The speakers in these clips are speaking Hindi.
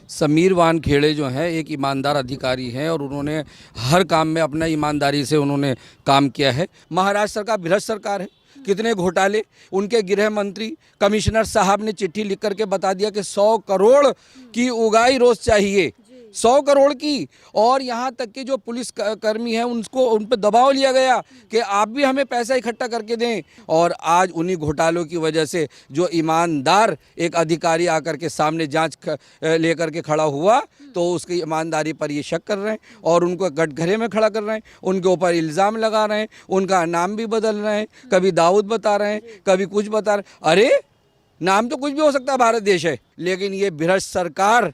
समीर वानखेड़े जो हैं एक ईमानदार अधिकारी हैं और उन्होंने हर काम में अपना ईमानदारी से उन्होंने काम किया है। महाराष्ट्र सरकार भ्रष्ट सरकार है, कितने घोटाले। उनके गृह मंत्री कमिश्नर साहब ने चिट्ठी लिख करके बता दिया कि 100 करोड़ की उगाही रोज चाहिए, 100 करोड़ की। और यहाँ तक कि जो पुलिस कर्मी हैं उनको उन पर दबाव लिया गया कि आप भी हमें पैसा इकट्ठा करके दें। और आज उन्हीं घोटालों की वजह से जो ईमानदार एक अधिकारी आकर के सामने जांच लेकर के खड़ा हुआ तो उसकी ईमानदारी पर ये शक कर रहे हैं और उनको कटघरे में खड़ा कर रहे हैं, उनके ऊपर इल्ज़ाम लगा रहे हैं, उनका नाम भी बदल रहे हैं, कभी दाऊद बता रहे हैं, कभी कुछ बता रहे हैं। अरे नाम तो कुछ भी हो सकता है, भारत देश है, लेकिन ये भ्रष्ट सरकार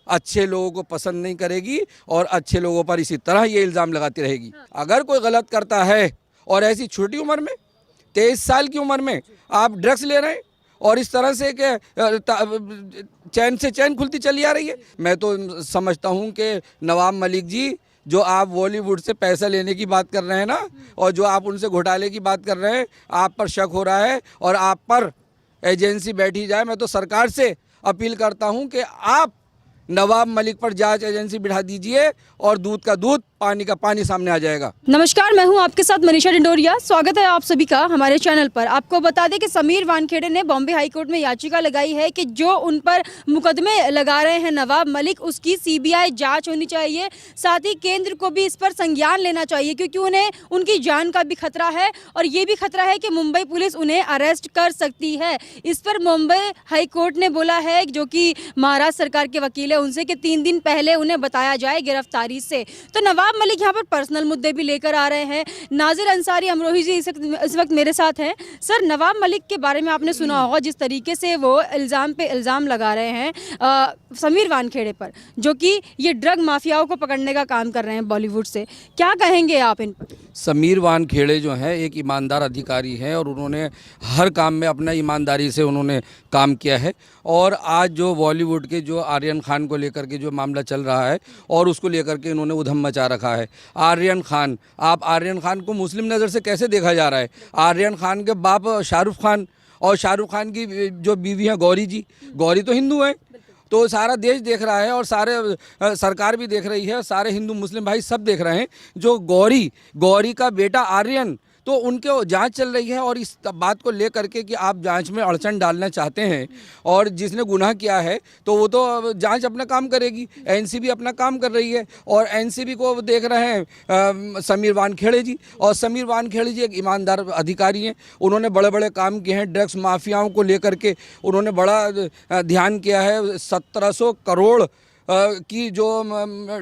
अच्छे लोगों को पसंद नहीं करेगी और अच्छे लोगों पर इसी तरह ये इल्ज़ाम लगाती रहेगी। अगर कोई गलत करता है और ऐसी छोटी उम्र में 23 साल की उम्र में आप ड्रग्स ले रहे हैं और इस तरह से कि चैन से चैन खुलती चली आ रही है, मैं तो समझता हूँ कि नवाब मलिक जी, जो आप बॉलीवुड से पैसा लेने की बात कर रहे हैं ना, और जो आप उनसे घोटाले की बात कर रहे हैं, आप पर शक हो रहा है और आप पर एजेंसी बैठी जाए। मैं तो सरकार से अपील करता हूँ कि आप नवाब मलिक पर जांच एजेंसी बिठा दीजिए और दूध का दूध, पानी का पानी सामने आ जाएगा। नमस्कार, मैं हूं आपके साथ मनीषा डिंडोरिया। स्वागत है आप सभी का हमारे चैनल पर। आपको बता दें कि समीर वानखेड़े ने बॉम्बे हाई कोर्ट में याचिका लगाई है कि जो उन पर मुकदमे लगा रहे हैं नवाब मलिक, उसकी सीबीआई जांच होनी चाहिए। साथ ही केंद्र को भी इस पर संज्ञान लेना चाहिए, क्योंकि उन्हें उनकी जान का भी खतरा है और ये भी खतरा है कि मुंबई पुलिस उन्हें अरेस्ट कर सकती है। इस पर मुंबई हाई कोर्ट ने बोला है, जो कि महाराष्ट्र सरकार के वकील है उनसे, कि 3 दिन पहले उन्हें बताया जाए गिरफ्तारी से। तो नवाब मलिक यहाँ पर पर्सनल मुद्दे भी लेकर आ रहे हैं। नाजिर अंसारी अमरोही जी इस वक्त मेरे साथ हैं। सर, नवाब मलिक के बारे में आपने सुना होगा, जिस तरीके से वो इल्ज़ाम पे इल्ज़ाम लगा रहे हैं समीर वानखेड़े पर, जो कि ये ड्रग माफियाओं को पकड़ने का काम कर रहे हैं बॉलीवुड से। क्या कहेंगे आप इन पर? समीर वानखेड़े जो हैं एक ईमानदार अधिकारी हैं और उन्होंने हर काम में अपना ईमानदारी से उन्होंने काम किया है। और आज जो बॉलीवुड के जो आर्यन खान को लेकर के जो मामला चल रहा है और उसको लेकर के इन्होंने उधम मचा रखा है। आर्यन खान, आप आर्यन खान को मुस्लिम नज़र से कैसे देखा जा रहा है? आर्यन खान के बाप शाहरुख खान, और शाहरुख खान की जो बीवी हैं गौरी जी, गौरी तो हिंदू हैं। तो सारा देश देख रहा है और सारे सरकार भी देख रही है, सारे हिंदू मुस्लिम भाई सब देख रहे हैं। जो गौरी का बेटा आर्यन, तो उनके जांच चल रही है और इस बात को लेकर के कि आप जांच में अड़चन डालना चाहते हैं और जिसने गुनाह किया है तो वो तो जांच अपना काम करेगी, एनसीबी अपना काम कर रही है और एनसीबी को देख रहे हैं समीर वानखेड़े जी। और समीर वानखेड़े जी एक ईमानदार अधिकारी हैं, उन्होंने बड़े बड़े काम किए हैं। ड्रग्स माफियाओं को लेकर के उन्होंने बड़ा ध्यान किया है। 1700 करोड़ की जो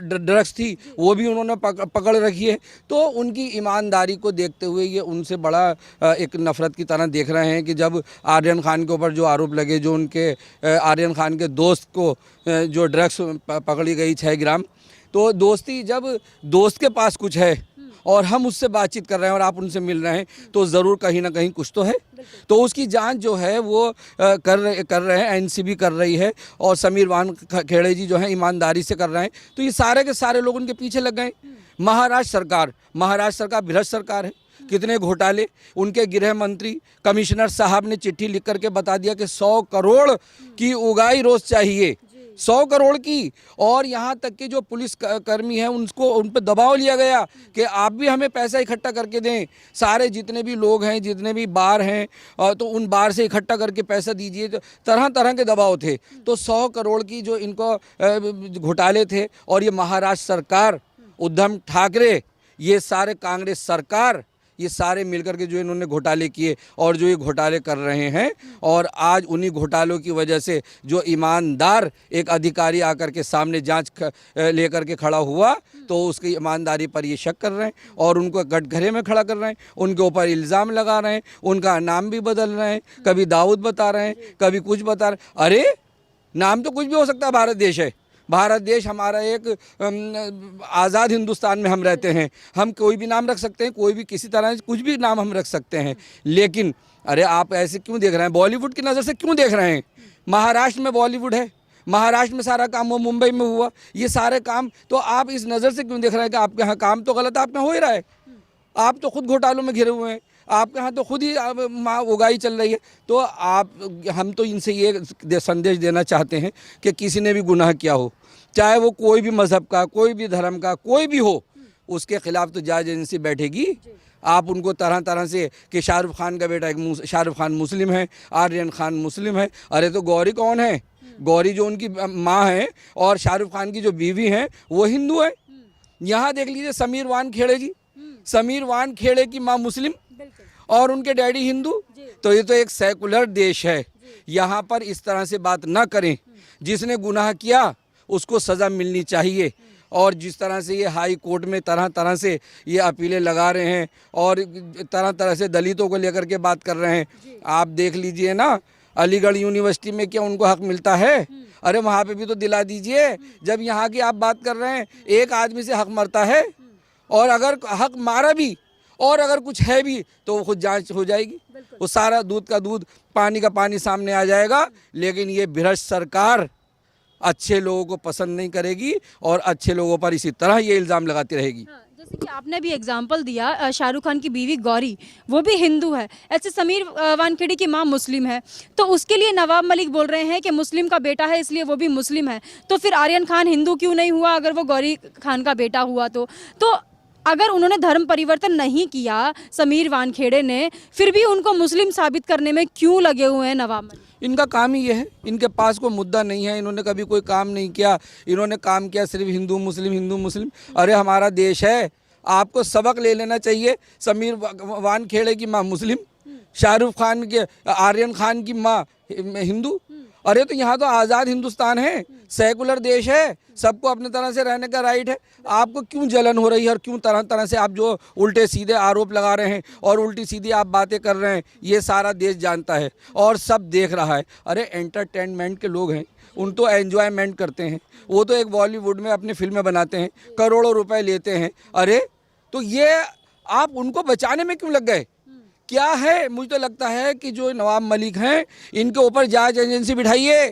ड्रग्स थी वो भी उन्होंने पकड़ रखी है। तो उनकी ईमानदारी को देखते हुए ये उनसे बड़ा एक नफ़रत की तरह देख रहे हैं कि जब आर्यन खान के ऊपर जो आरोप लगे, जो उनके आर्यन खान के दोस्त को जो ड्रग्स पकड़ी गई 6 ग्राम, तो जब दोस्त के पास कुछ है और हम उससे बातचीत कर रहे हैं और आप उनसे मिल रहे हैं, तो ज़रूर कहीं ना कहीं कुछ तो है। तो उसकी जांच जो है वो कर रहे हैं, एनसीबी कर रही है और समीर वानखेड़े जी जो हैं ईमानदारी से कर रहे हैं। तो ये सारे के सारे लोग उनके पीछे लग गए। महाराष्ट्र सरकार भ्रष्ट सरकार है, कितने घोटाले। उनके गृह मंत्री कमिश्नर साहब ने चिट्ठी लिख करके बता दिया कि 100 करोड़ की उगाही रोज चाहिए, 100 करोड़ की। और यहाँ तक कि जो पुलिस कर्मी हैं उनको उन पर दबाव लिया गया कि आप भी हमें पैसा इकट्ठा करके दें। सारे जितने भी लोग हैं, जितने भी बार हैं, तो उन बार से इकट्ठा करके पैसा दीजिए। तो तरह तरह के दबाव थे। तो 100 करोड़ की जो इनको घोटाले थे। और ये महाराष्ट्र सरकार, उद्धव ठाकरे, ये सारे कांग्रेस सरकार, ये सारे मिलकर के जो इन्होंने घोटाले किए और जो ये घोटाले कर रहे हैं। और आज उन्हीं घोटालों की वजह से जो ईमानदार एक अधिकारी आकर के सामने जांच लेकर के खड़ा हुआ तो उसकी ईमानदारी पर ये शक कर रहे हैं और उनको कटघरे में खड़ा कर रहे हैं, उनके ऊपर इल्ज़ाम लगा रहे हैं, उनका नाम भी बदल रहे हैं, कभी दाऊद बता रहे हैं, कभी कुछ बता रहे हैं। अरे नाम तो कुछ भी हो सकता है, भारत देश है, भारत देश हमारा एक आज़ाद हिंदुस्तान में हम रहते हैं। हम कोई भी नाम रख सकते हैं, कोई भी किसी तरह से कुछ भी नाम हम रख सकते हैं। लेकिन अरे आप ऐसे क्यों देख रहे हैं? बॉलीवुड की नज़र से क्यों देख रहे हैं? महाराष्ट्र में बॉलीवुड है, महाराष्ट्र में सारा काम, वो मुंबई में हुआ, ये सारे काम, तो आप इस नज़र से क्यों देख रहे हैं कि आपके यहाँ काम तो गलत आप में हो ही रहा है? आप तो खुद घोटालों में घिरे हुए हैं। आपके यहाँ तो खुद ही माँ उगाई चल रही है। तो हम तो इनसे ये संदेश देना चाहते हैं कि किसी ने भी गुनाह किया हो, चाहे वो कोई भी मज़हब का, कोई भी धर्म का, कोई भी हो, उसके खिलाफ तो जांच एजेंसी बैठेगी। आप उनको तरह तरह से कि शाहरुख खान का बेटा एक शाहरुख खान मुस्लिम है, आर्यन खान मुस्लिम है। अरे तो गौरी कौन है? गौरी जो उनकी माँ है और शाहरुख खान की जो बीवी है वो हिंदू है। यहाँ देख लीजिए समीर वानखेड़े जी, समीर वानखेड़े की माँ मुस्लिम और उनके डैडी हिंदू। तो ये तो एक सेकुलर देश है, यहाँ पर इस तरह से बात ना करें। जिसने गुनाह किया उसको सज़ा मिलनी चाहिए। और जिस तरह से ये हाई कोर्ट में तरह तरह से ये अपीलें लगा रहे हैं और तरह तरह से दलितों को लेकर के बात कर रहे हैं, आप देख लीजिए ना, अलीगढ़ यूनिवर्सिटी में क्या उनको हक मिलता है? अरे वहाँ पे भी तो दिला दीजिए। जब यहाँ की आप बात कर रहे हैं, एक आदमी से हक मरता है, और अगर हक मारा भी और अगर कुछ है भी तो वो खुद जांच हो जाएगी, वो सारा दूध का दूध पानी का पानी सामने आ जाएगा। लेकिन ये भ्रष्ट सरकार अच्छे लोगों को पसंद नहीं करेगी और अच्छे लोगों पर इसी तरह ये इल्ज़ाम लगाती रहेगी। जैसे कि आपने भी एग्जाम्पल दिया, शाहरुख खान की बीवी गौरी वो भी हिंदू है, ऐसे समीर वानखेड़े की माँ मुस्लिम है, तो उसके लिए नवाब मलिक बोल रहे हैं कि मुस्लिम का बेटा है इसलिए वो भी मुस्लिम है। तो फिर आर्यन खान हिंदू क्यों नहीं हुआ अगर वो गौरी खान का बेटा हुआ? तो अगर उन्होंने धर्म परिवर्तन नहीं किया समीर वानखेड़े ने, फिर भी उनको मुस्लिम साबित करने में क्यों लगे हुए हैं नवाब मलिक? इनका काम ही ये है, इनके पास कोई मुद्दा नहीं है, इन्होंने कभी कोई काम नहीं किया। इन्होंने काम किया सिर्फ हिंदू मुस्लिम, हिंदू मुस्लिम। अरे हमारा देश है, आपको सबक ले लेना चाहिए। समीर वानखेड़े की माँ मुस्लिम, शाहरुख खान के आर्यन खान की माँ हिंदू। अरे तो यहाँ तो आज़ाद हिंदुस्तान है, सेकुलर देश है, सबको अपने तरह से रहने का राइट है। आपको क्यों जलन हो रही है और क्यों तरह तरह से आप जो उल्टे सीधे आरोप लगा रहे हैं और उल्टी सीधी आप बातें कर रहे हैं? ये सारा देश जानता है और सब देख रहा है। अरे एंटरटेनमेंट के लोग हैं, उन तो एंजॉयमेंट करते हैं, वो तो एक बॉलीवुड में अपनी फिल्में बनाते हैं, करोड़ों रुपए लेते हैं। अरे तो ये आप उनको बचाने में क्यों लग गए? क्या है? मुझे तो लगता है कि जो नवाब मलिक हैं इनके ऊपर जांच एजेंसी बिठाइए।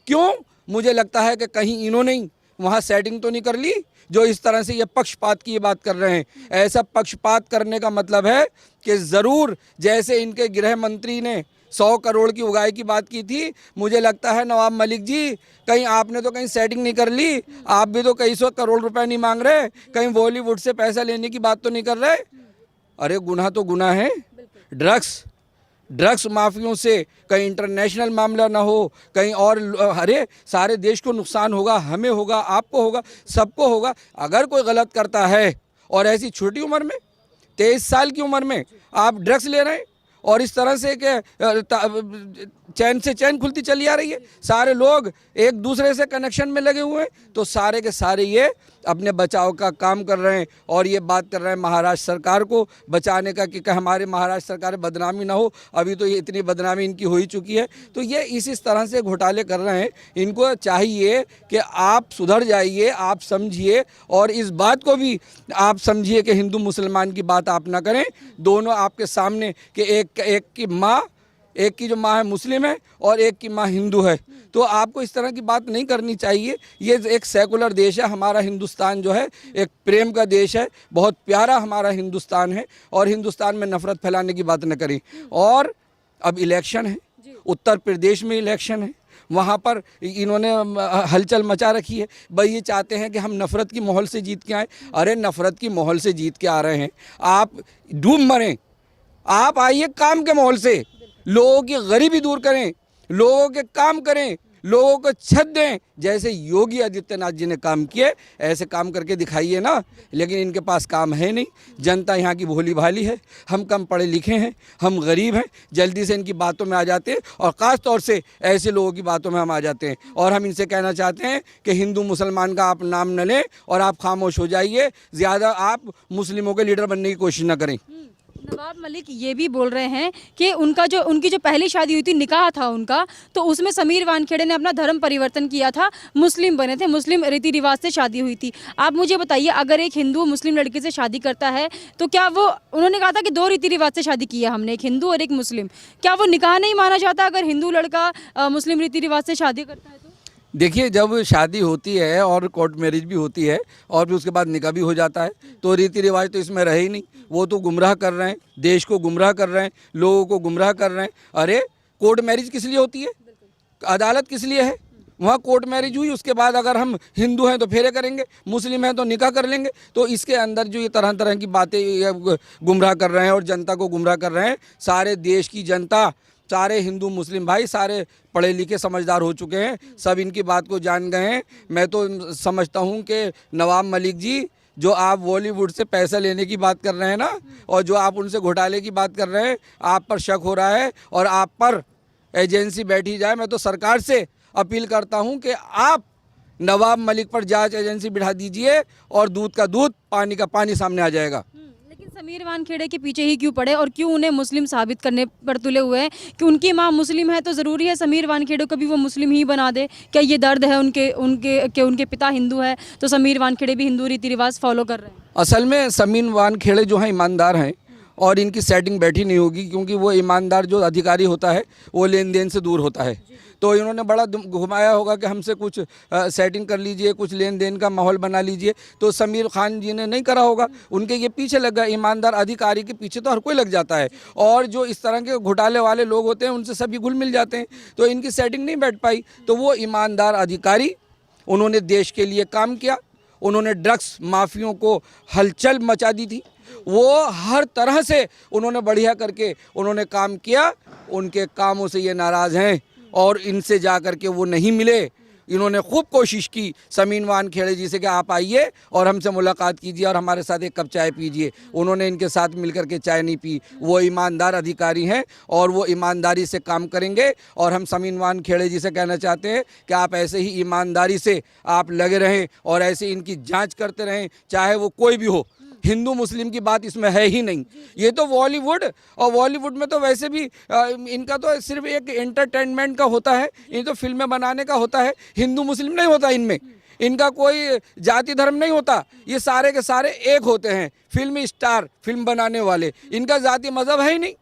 क्यों? मुझे लगता है कि कहीं इन्होंने वहाँ सेटिंग तो नहीं कर ली जो इस तरह से ये पक्षपात की बात कर रहे हैं। ऐसा पक्षपात करने का मतलब है कि ज़रूर जैसे इनके गृह मंत्री ने 100 करोड़ की उगाही की बात की थी, मुझे लगता है नवाब मलिक जी कहीं आपने तो कहीं सेटिंग नहीं कर ली। आप भी तो कई 100 करोड़ रुपए नहीं मांग रहे, कहीं बॉलीवुड से पैसा लेने की बात तो नहीं कर रहे। अरे गुनाह तो गुनाह है। ड्रग्स माफियों से कहीं इंटरनेशनल मामला ना हो, कहीं और, अरे सारे देश को नुकसान होगा, हमें होगा, आपको होगा, सबको होगा। अगर कोई गलत करता है और ऐसी छोटी उम्र में 23 साल की उम्र में आप ड्रग्स ले रहे हैं और इस तरह से कि चैन से चैन खुलती चली आ रही है, सारे लोग एक दूसरे से कनेक्शन में लगे हुए हैं, तो सारे के सारे ये अपने बचाव का काम कर रहे हैं और ये बात कर रहे हैं महाराष्ट्र सरकार को बचाने का कि हमारे महाराष्ट्र सरकार बदनामी ना हो। अभी तो ये इतनी बदनामी इनकी हो ही चुकी है। तो ये इस तरह से घोटाले कर रहे हैं। इनको चाहिए कि आप सुधर जाइए, आप समझिए और इस बात को भी आप समझिए कि हिंदू मुसलमान की बात आप ना करें। दोनों आपके सामने कि एक की जो माँ है मुस्लिम है और एक की माँ हिंदू है, तो आपको इस तरह की बात नहीं करनी चाहिए। ये एक सेकुलर देश है, हमारा हिंदुस्तान जो है एक प्रेम का देश है, बहुत प्यारा हमारा हिंदुस्तान है और हिंदुस्तान में नफरत फैलाने की बात न करें। और अब इलेक्शन है, उत्तर प्रदेश में इलेक्शन है, वहाँ पर इन्होंने हलचल मचा रखी है। भाई ये चाहते हैं कि हम नफ़रत की माहौल से जीत के आए। अरे नफ़रत की माहौल से जीत के आ रहे हैं, आप डूब मरें। आप आइए काम के माहौल से, लोगों की गरीबी दूर करें, लोगों के काम करें, लोगों को छत दें, जैसे योगी आदित्यनाथ जी ने काम किए ऐसे काम करके दिखाइए ना। लेकिन इनके पास काम है नहीं, जनता यहाँ की भोली भाली है, हम कम पढ़े लिखे हैं, हम गरीब हैं, जल्दी से इनकी बातों में आ जाते हैं और ख़ास तौर से ऐसे लोगों की बातों में हम आ जाते हैं। और हम इनसे कहना चाहते हैं कि हिंदू मुसलमान का आप नाम न लें और आप खामोश हो जाइए, ज़्यादा आप मुस्लिमों के लीडर बनने की कोशिश न करें। नवाब मलिक ये भी बोल रहे हैं कि उनकी जो पहली शादी हुई थी, निकाह था उनका, तो उसमें समीर वानखेड़े ने अपना धर्म परिवर्तन किया था, मुस्लिम बने थे, मुस्लिम रीति रिवाज से शादी हुई थी। आप मुझे बताइए, अगर एक हिंदू मुस्लिम लड़की से शादी करता है तो क्या वो, उन्होंने कहा था कि 2 रीति रिवाज से शादी की है हमने, एक हिंदू और एक मुस्लिम, क्या वो निकाह नहीं माना जाता अगर हिंदू लड़का मुस्लिम रीति रिवाज से शादी करता है तो? देखिए, जब शादी होती है और कोर्ट मैरिज भी होती है और फिर उसके बाद निकाह भी हो जाता है, तो रीति रिवाज तो इसमें रहे ही नहीं। वो तो गुमराह कर रहे हैं, देश को गुमराह कर रहे हैं, लोगों को गुमराह कर रहे हैं। अरे कोर्ट मैरिज किस लिए होती है? अदालत किस लिए है? वहाँ कोर्ट मैरिज हुई, उसके बाद अगर हम हिंदू हैं तो फेरे करेंगे, मुस्लिम हैं तो निकाह कर लेंगे। तो इसके अंदर जो ये तरह तरह की बातें ये गुमराह कर रहे हैं और जनता को गुमराह कर रहे हैं। सारे देश की जनता, सारे हिंदू मुस्लिम भाई, सारे पढ़े लिखे समझदार हो चुके हैं, सब इनकी बात को जान गए हैं। मैं तो समझता हूँ कि नवाब मलिक जी, जो आप बॉलीवुड से पैसा लेने की बात कर रहे हैं ना, और जो आप उनसे घोटाले की बात कर रहे हैं, आप पर शक हो रहा है और आप पर एजेंसी बैठी जाए। मैं तो सरकार से अपील करता हूं कि आप नवाब मलिक पर जांच एजेंसी बिठा दीजिए और दूध का दूध, पानी का पानी सामने आ जाएगा। लेकिन समीर वानखेड़े के पीछे ही क्यों पड़े और क्यों उन्हें मुस्लिम साबित करने पर तुले हुए हैं कि उनकी माँ मुस्लिम है तो ज़रूरी है समीर वानखेड़े को भी वो मुस्लिम ही बना दे? क्या ये दर्द है उनके उनके कि उनके पिता हिंदू है तो समीर वानखेड़े भी हिंदू रीति रिवाज फॉलो कर रहे हैं? असल में समीर वानखेड़े जो हैं ईमानदार हैं और इनकी सेटिंग बैठी नहीं होगी, क्योंकि वो ईमानदार जो अधिकारी होता है वो लेन देन से दूर होता है। तो इन्होंने बड़ा घुमाया होगा कि हमसे कुछ सेटिंग कर लीजिए, कुछ लेन देन का माहौल बना लीजिए, तो समीर खान जी ने नहीं करा होगा, उनके ये पीछे लग गया। ईमानदार अधिकारी के पीछे तो हर कोई लग जाता है, और जो इस तरह के घोटाले वाले लोग होते हैं उनसे सभी घुल मिल जाते हैं। तो इनकी सेटिंग नहीं बैठ पाई। तो वो ईमानदार अधिकारी, उन्होंने देश के लिए काम किया, उन्होंने ड्रग्स माफियों को हलचल मचा दी थी, वो हर तरह से उन्होंने बढ़िया करके उन्होंने काम किया। उनके कामों से ये नाराज़ हैं और इनसे जा कर के वो नहीं मिले। इन्होंने खूब कोशिश की समीर वानखेड़े जी से कि आप आइए और हमसे मुलाकात कीजिए और हमारे साथ एक कप चाय पीजिए। उन्होंने इनके साथ मिलकर के चाय नहीं पी। वो ईमानदार अधिकारी हैं और वो ईमानदारी से काम करेंगे। और हम समीर वानखेड़े जी से कहना चाहते हैं कि आप ऐसे ही ईमानदारी से आप लगे रहें और ऐसे इनकी जांच करते रहें, चाहे वो कोई भी हो। हिंदू मुस्लिम की बात इसमें है ही नहीं। ये तो बॉलीवुड, और बॉलीवुड में तो वैसे भी इनका तो सिर्फ एक एंटरटेनमेंट का होता है, ये तो फिल्में बनाने का होता है। हिंदू मुस्लिम नहीं होता इनमें, इनका कोई जाति धर्म नहीं होता। ये सारे के सारे एक होते हैं, फिल्मी स्टार, फिल्म बनाने वाले। इनका जाति मज़हब है ही नहीं।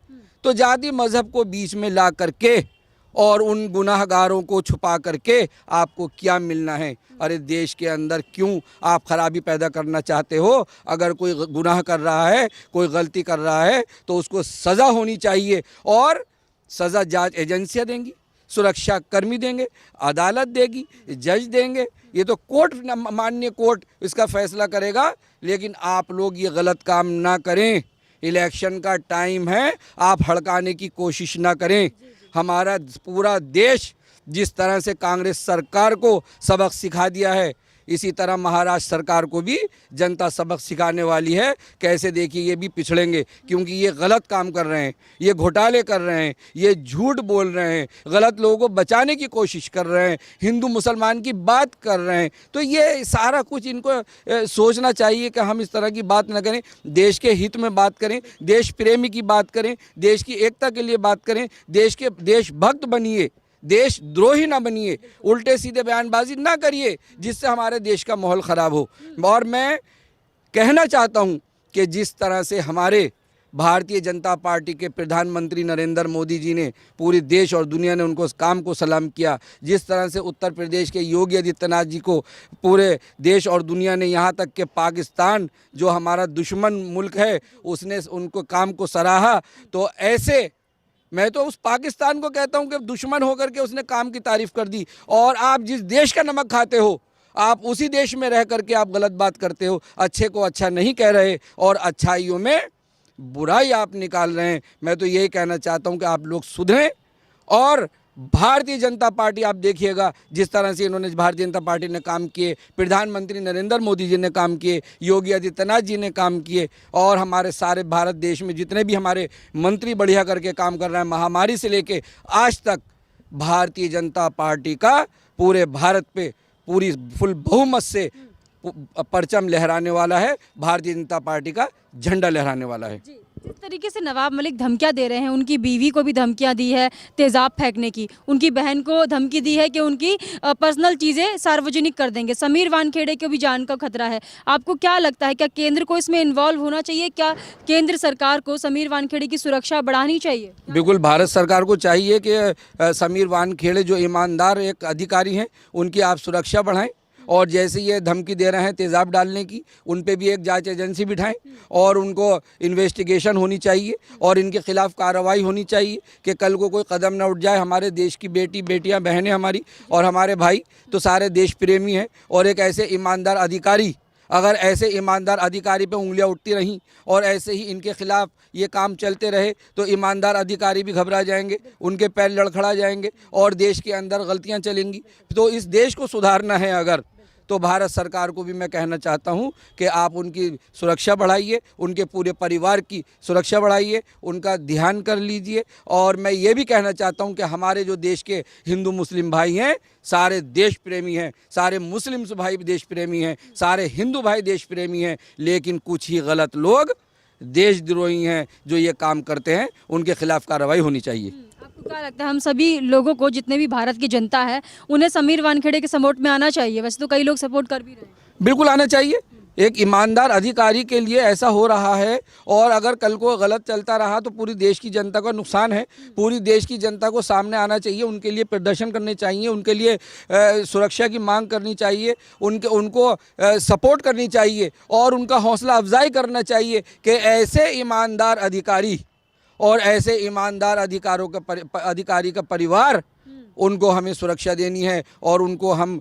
तो जाति मज़हब को बीच में ला करके और उन गुनाहगारों को छुपा करके आपको क्या मिलना है? अरे देश के अंदर क्यों आप खराबी पैदा करना चाहते हो? अगर कोई गुनाह कर रहा है, कोई गलती कर रहा है, तो उसको सज़ा होनी चाहिए। और सज़ा जांच एजेंसियां देंगी, सुरक्षा कर्मी देंगे, अदालत देगी, जज देंगे। ये तो कोर्ट, माननीय कोर्ट इसका फैसला करेगा। लेकिन आप लोग ये गलत काम ना करें। इलेक्शन का टाइम है, आप हड़काने की कोशिश ना करें। हमारा पूरा देश जिस तरह से कांग्रेस सरकार को सबक सिखा दिया है, इसी तरह महाराष्ट्र सरकार को भी जनता सबक सिखाने वाली है। कैसे? देखिए, ये भी पिछड़ेंगे, क्योंकि ये गलत काम कर रहे हैं, ये घोटाले कर रहे हैं, ये झूठ बोल रहे हैं, गलत लोगों को बचाने की कोशिश कर रहे हैं, हिंदू मुसलमान की बात कर रहे हैं। तो ये सारा कुछ इनको सोचना चाहिए कि हम इस तरह की बात न करें, देश के हित में बात करें, देश प्रेमी की बात करें, देश की एकता के लिए बात करें, देशभक्त बनिए, देशद्रोही ना बनिए, उल्टे सीधे बयानबाजी ना करिए जिससे हमारे देश का माहौल ख़राब हो। और मैं कहना चाहता हूं कि जिस तरह से हमारे भारतीय जनता पार्टी के प्रधानमंत्री नरेंद्र मोदी जी ने, पूरे देश और दुनिया ने उनको उस काम को सलाम किया, जिस तरह से उत्तर प्रदेश के योगी आदित्यनाथ जी को पूरे देश और दुनिया ने, यहाँ तक कि पाकिस्तान जो हमारा दुश्मन मुल्क है, उसने उनको काम को सराहा। तो ऐसे मैं तो उस पाकिस्तान को कहता हूं कि दुश्मन होकर के उसने काम की तारीफ कर दी। और आप जिस देश का नमक खाते हो, आप उसी देश में रह करके आप गलत बात करते हो, अच्छे को अच्छा नहीं कह रहे और अच्छाइयों में बुराई आप निकाल रहे हैं। मैं तो यही कहना चाहता हूं कि आप लोग सुधरें। और भारतीय जनता पार्टी, आप देखिएगा जिस तरह से इन्होंने भारतीय जनता पार्टी ने काम किए, प्रधानमंत्री नरेंद्र मोदी जी ने काम किए, योगी आदित्यनाथ जी ने काम किए, और हमारे सारे भारत देश में जितने भी हमारे मंत्री बढ़िया करके काम कर रहे हैं, महामारी से लेके आज तक भारतीय जनता पार्टी का पूरे भारत पे पूरी फुल बहुमत से परचम लहराने वाला है, भारतीय जनता पार्टी का झंडा लहराने वाला है। जी, जिस तरीके से नवाब मलिक धमकियां दे रहे हैं, उनकी बीवी को भी धमकियां दी है तेजाब फेंकने की, उनकी बहन को धमकी दी है कि उनकी पर्सनल चीज़ें सार्वजनिक कर देंगे, समीर वानखेड़े को भी जान का खतरा है। आपको क्या लगता है, क्या केंद्र को इसमें इन्वॉल्व होना चाहिए? क्या केंद्र सरकार को समीर वानखेड़े की सुरक्षा बढ़ानी चाहिए? बिल्कुल, भारत सरकार को चाहिए कि समीर वानखेड़े जो ईमानदार एक अधिकारी हैं, उनकी आप सुरक्षा बढ़ाएं, और जैसे ये धमकी दे रहे हैं तेज़ाब डालने की, उन पे भी एक जांच एजेंसी बिठाएं और उनको इन्वेस्टिगेशन होनी चाहिए और इनके खिलाफ कार्रवाई होनी चाहिए कि कल को कोई कदम न उठ जाए। हमारे देश की बेटियां बहनें हमारी और हमारे भाई तो सारे देश प्रेमी हैं, और एक ऐसे ईमानदार अधिकारी, अगर ऐसे ईमानदार अधिकारी पे उंगलियां उठती रहीं और ऐसे ही इनके खिलाफ ये काम चलते रहे तो ईमानदार अधिकारी भी घबरा जाएंगे, उनके पैर लड़खड़ा जाएंगे और देश के अंदर गलतियां चलेंगी। तो इस देश को सुधारना है अगर, तो भारत सरकार को भी मैं कहना चाहता हूं कि आप उनकी सुरक्षा बढ़ाइए, उनके पूरे परिवार की सुरक्षा बढ़ाइए, उनका ध्यान कर लीजिए। और मैं ये भी कहना चाहता हूं कि हमारे जो देश के हिंदू मुस्लिम भाई हैं, सारे देश प्रेमी हैं, सारे मुस्लिम भाई देश प्रेमी हैं, सारे हिंदू भाई देश प्रेमी हैं, लेकिन कुछ ही गलत लोग देशद्रोही हैं जो ये काम करते हैं, उनके खिलाफ कार्रवाई होनी चाहिए। आपको क्या लगता है, हम सभी लोगों को, जितने भी भारत की जनता है, उन्हें समीर वानखेड़े के सपोर्ट में आना चाहिए? वैसे तो कई लोग सपोर्ट कर भी रहे हैं। बिल्कुल आना चाहिए। एक ईमानदार अधिकारी के लिए ऐसा हो रहा है, और अगर कल को गलत चलता रहा तो पूरी देश की जनता का नुकसान है। पूरी देश की जनता को सामने आना चाहिए, उनके लिए प्रदर्शन करने चाहिए, उनके लिए सुरक्षा की मांग करनी चाहिए, उनको सपोर्ट करनी चाहिए और उनका हौसला अफजाई करना चाहिए कि ऐसे ईमानदार अधिकारी और ऐसे ईमानदार अधिकारी का परिवार, उनको हमें सुरक्षा देनी है और उनको हम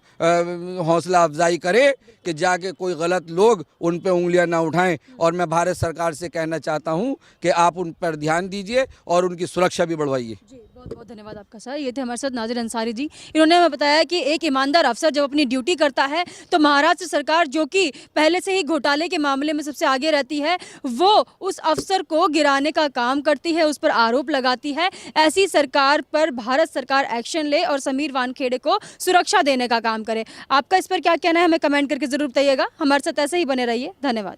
हौसला अफजाई करें कि जाके कोई गलत लोग उन पे उंगलियां ना उठाएं। और मैं भारत सरकार से कहना चाहता हूं कि आप उन पर ध्यान दीजिए और उनकी सुरक्षा भी बढ़वाइए। जी, बहुत बहुत धन्यवाद आपका सर। ये थे हमारे साथ नाजिर अंसारी जी। इन्होंने हमें बताया कि एक ईमानदार अफसर जब अपनी ड्यूटी करता है तो महाराष्ट्र सरकार, जो कि पहले से ही घोटाले के मामले में सबसे आगे रहती है, वो उस अफसर को गिराने का काम करती है, उस पर आरोप लगाती है। ऐसी सरकार पर भारत सरकार एक्शन ले और समीर वानखेड़े को सुरक्षा देने का काम करे। आपका इस पर क्या कहना है, हमें कमेंट करके जरूर बताइएगा। हमारे साथ ऐसे ही बने रहिए। धन्यवाद।